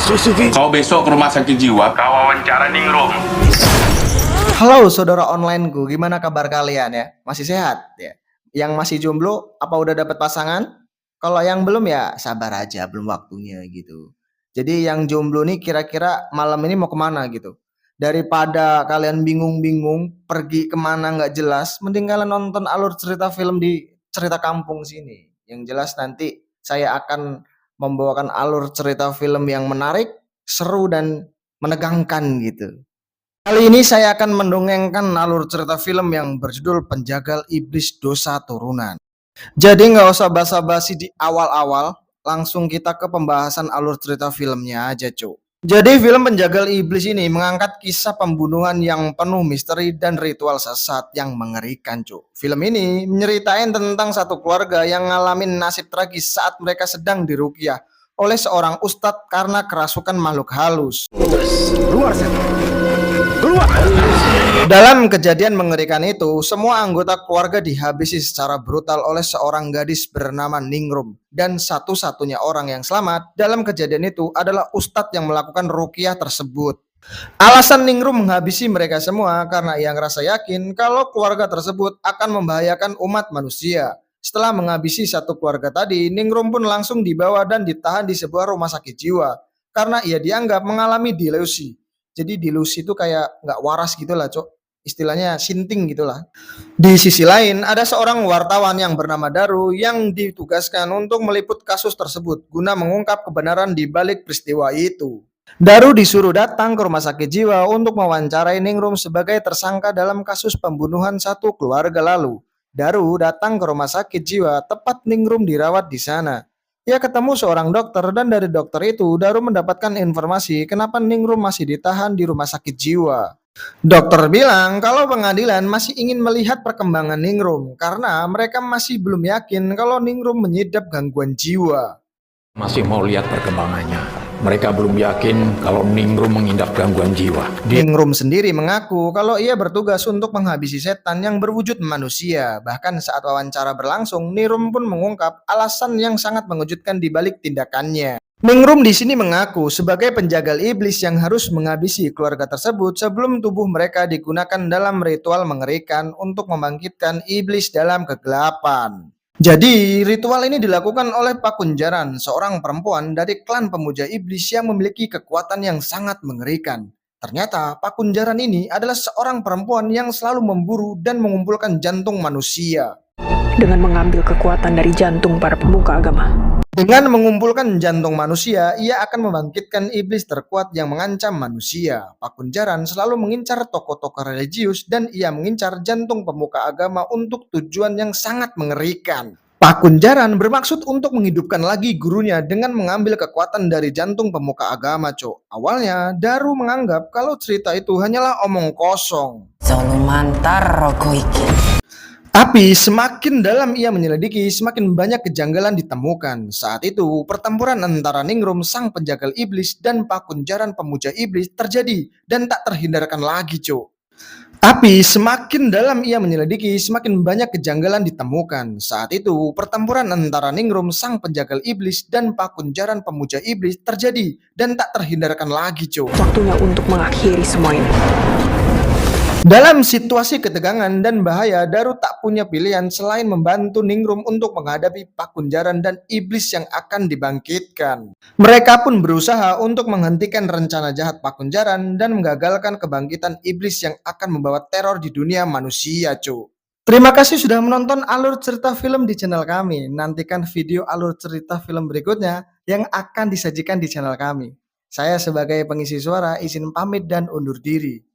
Kau besok ke rumah sakit jiwa, kau wawancara Ningrum. Halo saudara onlineku, gimana kabar kalian ya? Masih sehat ya? Yang masih jomblo, apa udah dapat pasangan? Kalau yang belum ya sabar aja, belum waktunya gitu. Jadi yang jomblo nih kira-kira malam ini mau kemana gitu? Daripada kalian bingung-bingung pergi kemana nggak jelas, mending kalian nonton alur cerita film di cerita kampung sini. Yang jelas nanti saya akan membawakan alur cerita film yang menarik, seru dan menegangkan gitu. Kali ini saya akan mendongengkan alur cerita film yang berjudul Penjagal Iblis Dosa Turunan. Jadi nggak usah basa-basi di awal-awal, langsung kita ke pembahasan alur cerita filmnya aja, Cuk. Jadi film Penjagal Iblis ini mengangkat kisah pembunuhan yang penuh misteri dan ritual sesat yang mengerikan, Cuk. Film ini menyeritain tentang satu keluarga yang ngalamin nasib tragis saat mereka sedang diruqyah oleh seorang ustadz karena kerasukan makhluk halus. Keluar sana. Dalam kejadian mengerikan itu, semua anggota keluarga dihabisi secara brutal oleh seorang gadis bernama Ningrum. Dan satu-satunya orang yang selamat dalam kejadian itu adalah ustadz yang melakukan ruqyah tersebut. Alasan Ningrum menghabisi mereka semua karena ia ngerasa yakin kalau keluarga tersebut akan membahayakan umat manusia. Setelah menghabisi satu keluarga tadi, Ningrum pun langsung dibawa dan ditahan di sebuah rumah sakit jiwa karena ia dianggap mengalami delusi. Jadi delusi itu kayak nggak waras gitu lah, Cok. Istilahnya sinting gitulah. Di sisi lain, ada seorang wartawan yang bernama Daru yang ditugaskan untuk meliput kasus tersebut guna mengungkap kebenaran di balik peristiwa itu. Daru disuruh datang ke rumah sakit jiwa untuk mewawancarai Ningrum sebagai tersangka dalam kasus pembunuhan satu keluarga lalu. Daru datang ke rumah sakit jiwa tepat Ningrum dirawat di sana. Ia ketemu seorang dokter dan dari dokter itu Daru mendapatkan informasi kenapa Ningrum masih ditahan di rumah sakit jiwa. Dokter bilang kalau pengadilan masih ingin melihat perkembangan Ningrum karena mereka masih belum yakin kalau Ningrum mengidap gangguan jiwa. Masih mau lihat perkembangannya. Mereka belum yakin kalau Ningrum mengidap gangguan jiwa. Ningrum sendiri mengaku kalau ia bertugas untuk menghabisi setan yang berwujud manusia. Bahkan saat wawancara berlangsung, Ningrum pun mengungkap alasan yang sangat mengejutkan di balik tindakannya. Ningrum di sini mengaku sebagai penjagal iblis yang harus menghabisi keluarga tersebut sebelum tubuh mereka digunakan dalam ritual mengerikan untuk membangkitkan iblis dalam kegelapan. Jadi, ritual ini dilakukan oleh Pakunjaran, seorang perempuan dari klan pemuja iblis yang memiliki kekuatan yang sangat mengerikan. Ternyata, Pakunjaran ini adalah seorang perempuan yang selalu memburu dan mengumpulkan jantung manusia. Dengan mengambil kekuatan dari jantung para pemuka agama. Dengan mengumpulkan jantung manusia, ia akan membangkitkan iblis terkuat yang mengancam manusia. Pakunjaran selalu mengincar tokoh-tokoh religius dan ia mengincar jantung pemuka agama untuk tujuan yang sangat mengerikan. Pakunjaran bermaksud untuk menghidupkan lagi gurunya dengan mengambil kekuatan dari jantung pemuka agama, Cok. Awalnya, Daru menganggap kalau cerita itu hanyalah omong kosong. Solumantar rogo iki. Tapi semakin dalam ia menyelidiki, semakin banyak kejanggalan ditemukan. Saat itu, pertempuran antara Ningrum, sang penjagal iblis, dan Pakunjaran pemuja iblis terjadi dan tak terhindarkan lagi, Cok. Tapi semakin dalam ia menyelidiki, semakin banyak kejanggalan ditemukan. Saat itu, pertempuran antara Ningrum, sang penjagal iblis, dan Pakunjaran pemuja iblis terjadi dan tak terhindarkan lagi, Cok. Waktunya untuk mengakhiri semua ini. Dalam situasi ketegangan dan bahaya, Daru tak punya pilihan selain membantu Ningrum untuk menghadapi Pakunjaran dan iblis yang akan dibangkitkan. Mereka pun berusaha untuk menghentikan rencana jahat Pakunjaran dan menggagalkan kebangkitan iblis yang akan membawa teror di dunia manusia, cu. Terima kasih sudah menonton alur cerita film di channel kami. Nantikan video alur cerita film berikutnya yang akan disajikan di channel kami. Saya sebagai pengisi suara izin pamit dan undur diri.